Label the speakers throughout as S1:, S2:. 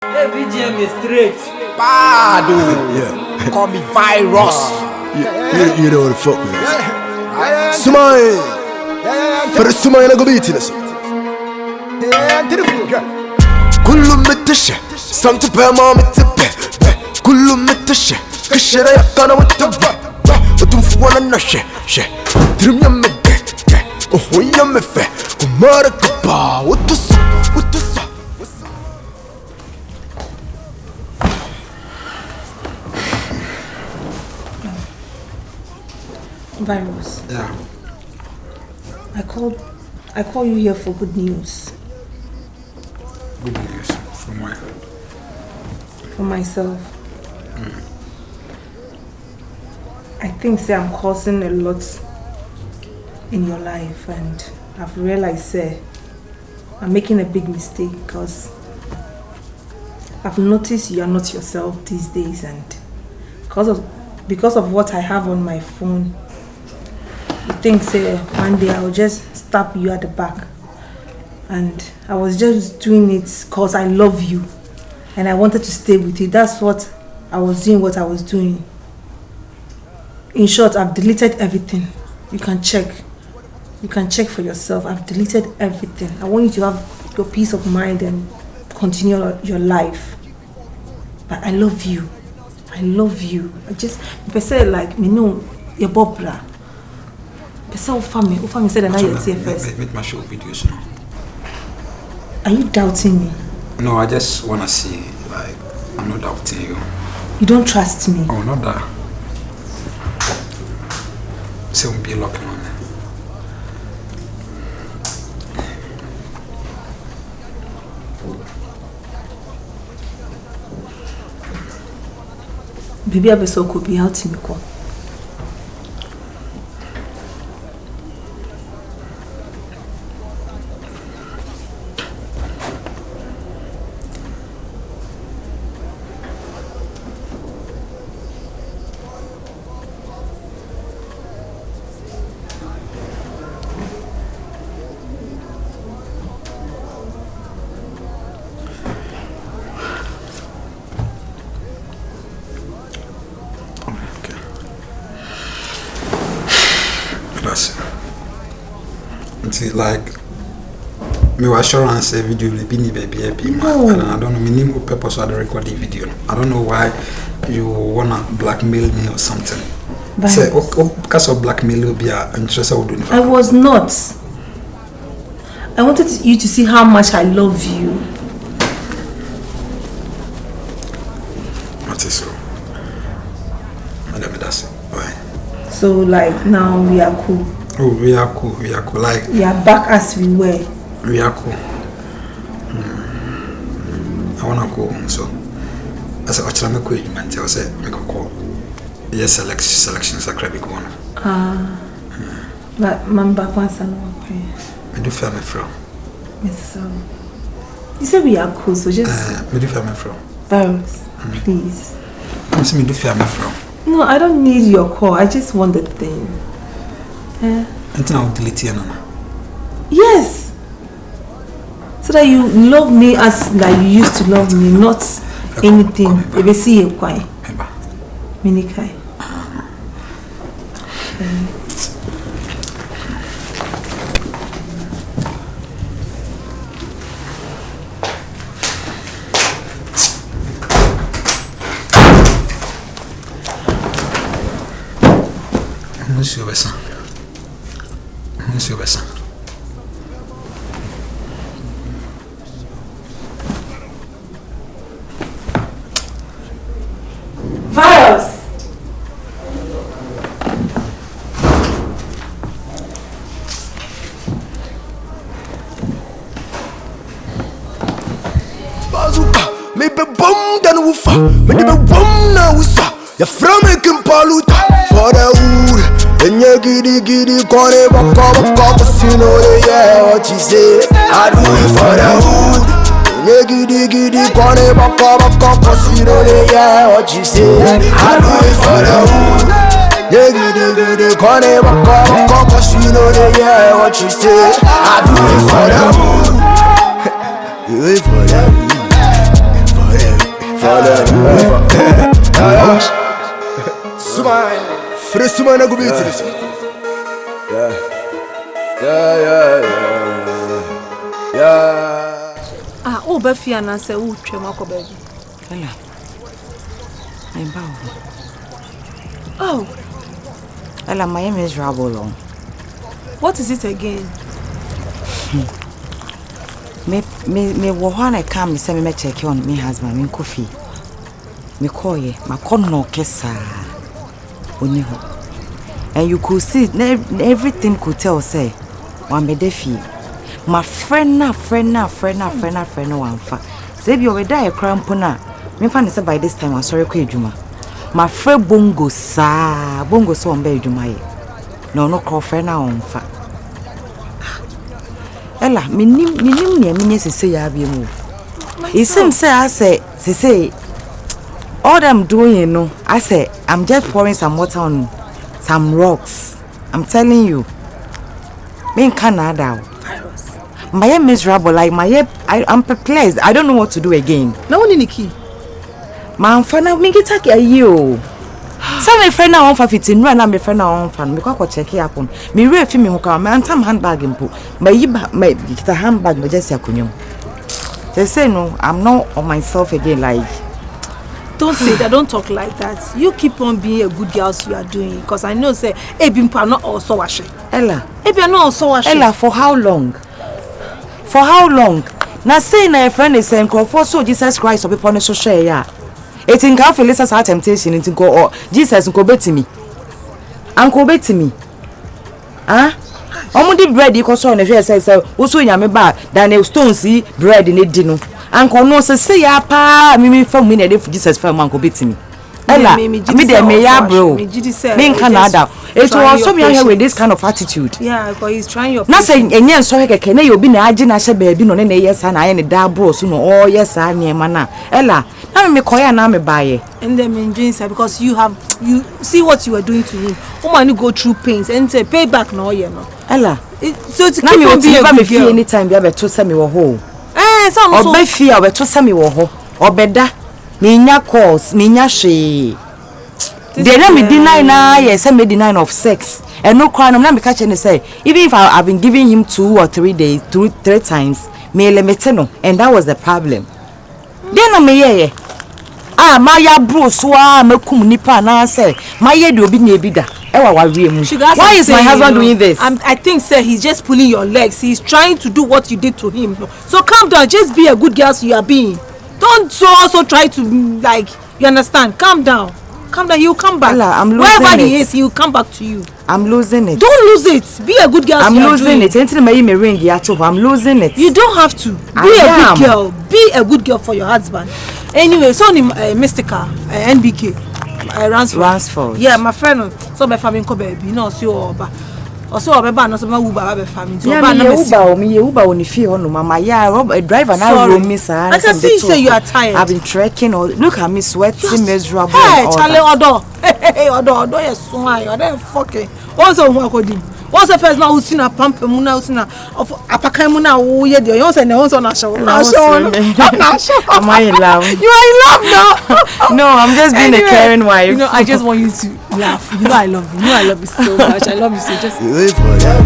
S1: Every GM is straight.
S2: Bad.
S3: Yeah.
S2: Call me virus.
S3: You know what the fuck with that. Sumai. For the Sumai na go beat this. Kullu mitashi. Santu pe ma mitipe. Kullu mitashi. Kashira yakana mitipe. Otumfu wana na she. Trim ya mebe. Oh ya mefe. Kumara kapa. Utusa.
S4: Virus.
S2: Yeah.
S4: I call you here for good news.
S2: Good news. From where?
S4: For myself. I think I'm causing a lot in your life, and I've realized I'm making a big mistake because I've noticed you are not yourself these days, and because of what I have on my phone, you think one day I'll just stab you at the back. And I was just doing it because I love you and I wanted to stay with you. That's what I was doing. In short, I've deleted everything. You can check for yourself. I've deleted everything. I want you to have your peace of mind and continue your life. But I love you. I just say like me know your bobra. Person family said that you're TFS.
S2: Make my show videos now.
S4: Are you doubting me?
S2: No, I just wanna see. Like, I'm not doubting you.
S4: You don't trust me?
S2: Oh, not that. Say we'll be looking on it.
S4: Baby, I so could be out in the
S2: Like me Reassurance video will be baby and I don't know minimum purpose of the recording video. I don't know why you wanna blackmail me or something. Say because of blackmail you'll be interested in.
S4: I was not. I wanted you to see how much I love you.
S2: What is so? Madam, that's it. Why?
S4: So like now we are cool.
S2: Oh, we are cool. Like
S4: we are back as we were.
S2: We are cool. I wanna go home, so I said, "What's my quick man?" I said, "Make a call." Yes, selections are crabby going.
S4: But man, back once and one way.
S2: Me do feel me from.
S4: Yes, so you said we are cool, so just.
S2: Me do feel me from.
S4: Virus, please.
S2: I'm saying me do feel me from.
S4: No, I don't need your call. I just want the thing.
S2: Until I'll delete you, Nana.
S4: Yes. So that you love me as like you used to love me, not anything. If you see you quiet. Minikai.
S2: Monsieur Besson.
S4: Virus.
S3: Bazooka, me be bomb dan woofa. Me be bomb na wusa. Ya from making paluta for the wood. And you giddy corner baka casino, yeah, what you say? I do it for the wood. And you giddy corner baka casino, yeah, what you say? I do it for the wood. Yeah, giddy corner baka casino, yeah, what you say? I do it for the wood. Do it for the wood. For for them. Smile. Fresh man, I go beat this. Yeah.
S4: Ah, oh, Buffy and I say, oh, Tremako baby.
S1: Ella, I'm bound.
S4: Oh,
S1: Ella, my name is miserable.
S4: what is it again?
S1: Me when I come, me say me check on me husband, me coffee. Me call ye, my con no kesa. Oniho. And you could see everything could tell say, one me defi. My friend one fa. Say you will die a crampona. Me find say by this time I'm sorry kwa juma. My friend bongo so on be juma ye. No call friend na on fa. Ella, me say ya be mu. It seems say I say all I'm doing, you know, I say I'm just pouring some water on some rocks. I'm telling you. Me in Canada. My head miserable, like my head, I'm perplexed. I don't know what to do again.
S4: No one in the key.
S1: Man, for now, me get a you. Some my friend now on for 15 run, and my friend now on fan. Me go check it upon. Me real film me come. Me antam handbag impo. My get a handbag. Me just say kunyum. Just say no. I'm not on myself again. Like,
S4: don't say that. Don't talk like that. You keep on being a good girl. So you are doing, because I know say Ebimpa not also washing.
S1: Ella,
S4: Ebi not also washing.
S1: Ella, for how long? For how long? Now say na a friend is saying, "For so Jesus Christ will be punished so share ya." It in can feel this as a temptation. It go or Jesus go bet me. Uncle bet me. Ah? Omundi bread you so na hwe say also nyame ba Daniel Stone see bread in it dino. Uncle no say ya pa me from me na dey Jesus from uncle bet me. Ella, me dey me ya bro. Me in Canada. It will also be here with this kind of attitude.
S4: Yeah, but he's trying your.
S1: Na say enye so keke na you be na age na hye baabi no na yes na aye ne da bro so no oh yes na ma na. Ella, na me koya na me baaye.
S4: And then enjoying say because you see what you were doing to him. Woman go through pains and say pay back no ye no.
S1: Ella.
S4: So to
S1: keep
S4: on being a good girl.
S1: Anytime be able to say me wo ho.
S4: Some so.
S1: Obe fie obe to say me wo ho. Obeda me nya calls, me nya hwe. They let me deny na yes, me deny of sex. And no crime, I'm not be catching say. Even if I've been giving him 2 or 3 days, 3 times, me no, and that was the problem. Then I me ah, my bro so me kum nipa na say, my ye do obi na ebida. Why is my husband doing this?
S4: I think sir, he's just pulling your legs. He's trying to do what you did to him. So calm down, just be a good girl so you are being. Don't also try to like, you understand? Calm down. Calm down, he'll come back.
S1: I'm losing
S4: wherever
S1: it.
S4: He is, he'll come back to you.
S1: I'm losing it.
S4: Don't lose it. Be a good girl.
S1: I'm losing it. Until my ring I'm losing it.
S4: You don't have to. Be a good girl. Be a good girl for your husband. Anyway, so Mystical, NBK,
S1: Ransford.
S4: Yeah, my friend. So my family come baby. You know, so also Oba no so my Uber family. So
S1: Uber on fee on mama. Yeah, driver now room me sir.
S4: I can see you say you are tired.
S1: I've been trekking or look at me sweating miserable.
S4: Hey, Charlie Odo. Hey, Odo, you're so high. You're fucking. What's the one called him? What's the first now? Who's in a pump? Muna, who's in a of Apakamuna? Oh, yeah, the young and the ones on a show. Am I in love? You are in love now.
S1: No, I'm just being a caring wife.
S4: You know, I just want you to laugh. You know, I love you. You know, I love you so much. I love you so just.
S3: Wait for them.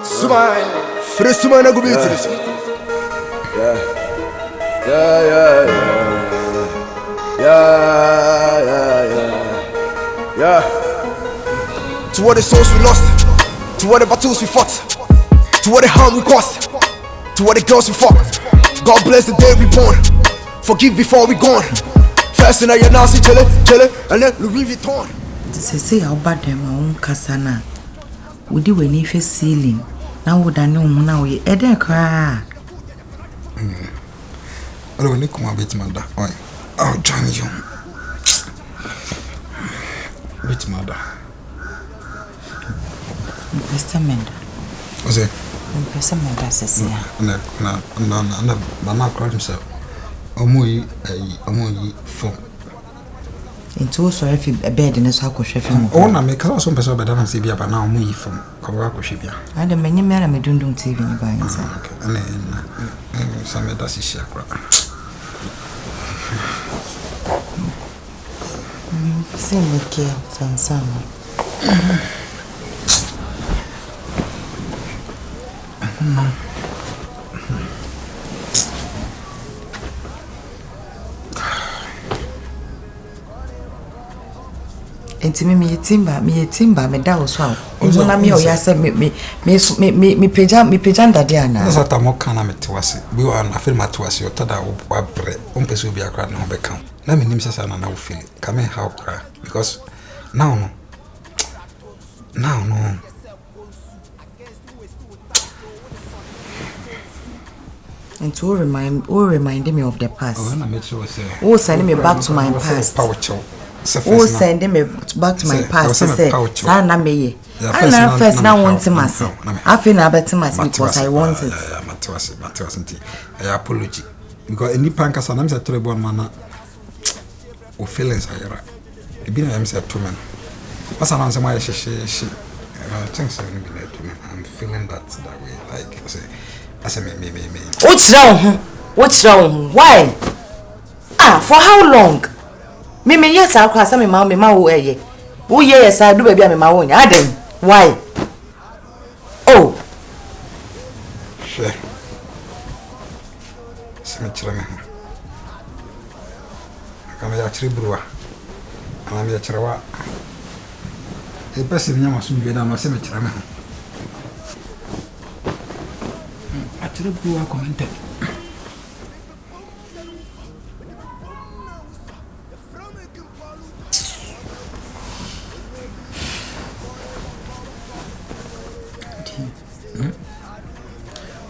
S3: Smile. Fresh man, I go beat this. Yeah. To what the souls we lost, to what the battles we fought, to what the harm we caused, to what the girls we fuck. God bless the day we born. Forgive before we gone. First in your nasty jelly, and then Louis Vuitton.
S1: Say how bad them own kasana. Would you any face ceiling? Now would I know now we Eden cry.
S2: I don't need to come a bit, mother. I'll join you. Bit mother.
S1: Mr. Menda.
S2: What's it?
S1: Mr. Menda says,
S2: no, Mama called himself. Omoyi phone.
S1: Into so if a bed in a circle chefing.
S2: Oh, na make us some person better than Sibia, but now me from Kawako Shibia.
S1: I don't many men me don't TV by
S2: and then some of that's shakra.
S1: Same with care, some. Enti me timba me da oso a na me o ya se me pejam dade ana
S2: esa ta mo kana me twase bi wa na feel matwase o tada wa bre on pese obi akra na be kan na me nim se sa na na wo feel come how cry because now
S1: and to remind me of the past.
S2: Oh, na make sure say
S1: send me back to my past. Send me back to my past. Say, na me. I first now want to myself. I feel now better myself because I want it.
S2: Matwas I apology because any panka sanam say trouble man o feelings ayara. E bi na am say to men. Asa na say my she things are going to be I'm feeling that way like I say me. What's wrong? Why?
S1: For how long? Me yes I cross me ma wo eye. Wo yes I do baby me ma wo nya. Adam. Why? Oh.
S2: Sure. Sime chira me. Kama ya chiri bruwa. Ana me ya chira wa. E pese nya maso bi da ma sime chira me. A chiri bruwa commented.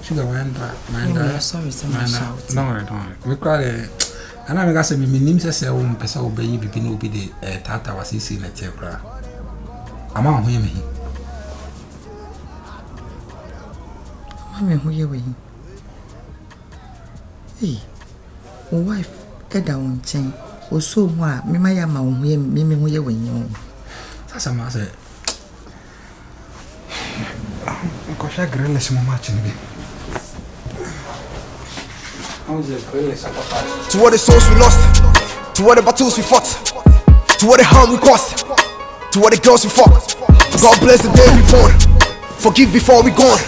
S2: Sugar mind
S1: sorry,
S2: don't worry. We cry and I got some nim say o pesa obey bibi no bi de tata was see na tie kra. Ama ho yemi.
S1: Mama ho ye we. Hey. O wife eda won chen. O so mu a me ma ya ma ho ye me ho ye we nyo.
S2: Sasa ma say ko sha grele se mo ma chini bi.
S3: To all the souls we lost, to all the battles we fought, to all the harm we caused, to all the girls we fucked. God bless the day we born, forgive before we gone.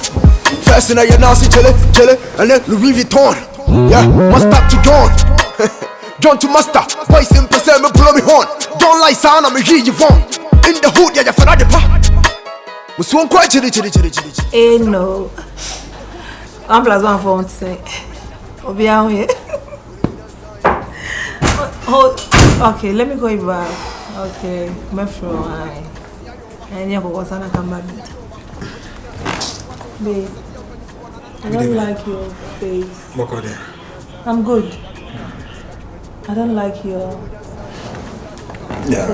S3: First in your nasty chille, and then Louis Vuitton. Yeah, master to John, John to master. Boys in percent me blow me horn. Don't lie, son, I'm a hear you wrong. In the hood, yeah, for the pa. Was one quite chili.
S4: Eh no. 1 + 1 for 1 say. Obiang here. Okay, let me call you back. Okay, my friend. I need to go to come back. Babe, I don't like your face. I'm good. I don't like your.
S2: Yeah.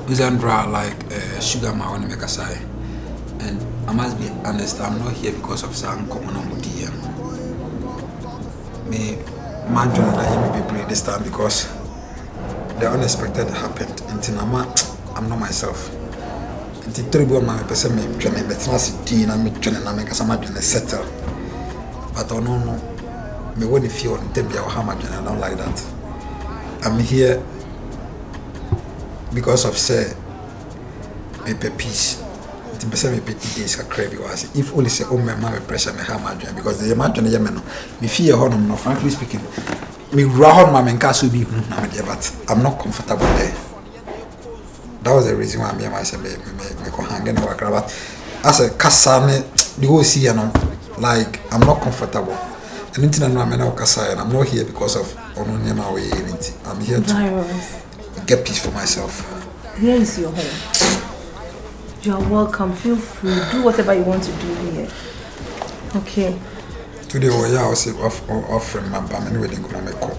S2: Bizandra like sugar ma want to make a sigh. And I must be honest, I'm not here because of some common on DM. Me imagine that you may be brave this time because the unexpected happened. And I'm not myself. And the terrible my person me trying to be I'm trying to make some settle. But I don't know. Me when feel on them how much I don't like that. I'm here because of say me peace. The person me days are crazy was if only say oh my pressure me how much because the imagine me fear honor no frankly speaking me rahon my men castle be but I'm not comfortable there. That was the reason why me myself me hang and work but as a kasa me the whole see like I'm not comfortable. And I'm not here because of my way. I'm here to get peace for myself.
S4: Here is your home. You are welcome. Feel free. Do whatever you want to do here. Okay.
S2: Today I was offering my family wedding going to make call.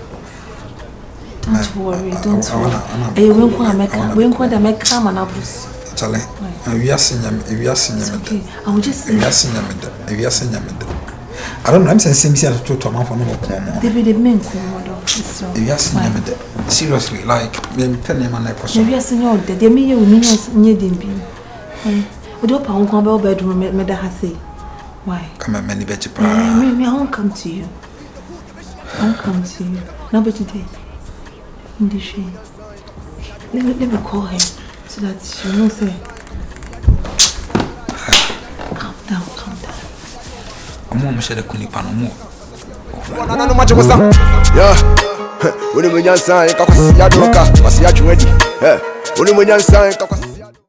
S4: Don't worry. Don't worry. You won't make come and abuse.
S2: Charlie, we are seeing them.
S4: Okay. I will just.
S2: We are seeing them. I don't know. I'm saying same thing to my phone.
S4: They be the main commodore. So,
S2: if you ask me, seriously, like, maybe tell them my question.
S4: Maybe I say no, they may you near Dimby. We don't pound come bedroom, Meda has say. Why?
S2: Come on, many better.
S4: Maybe I won't come to you. I won't come to you. No, but today, in the shade. Let me call her so that she will say. Calm down.
S2: I'm almost at a Kunipan more.
S3: Yeah, when you sign, Kasia Doka, Kasia Juedi. Yeah, when you sign,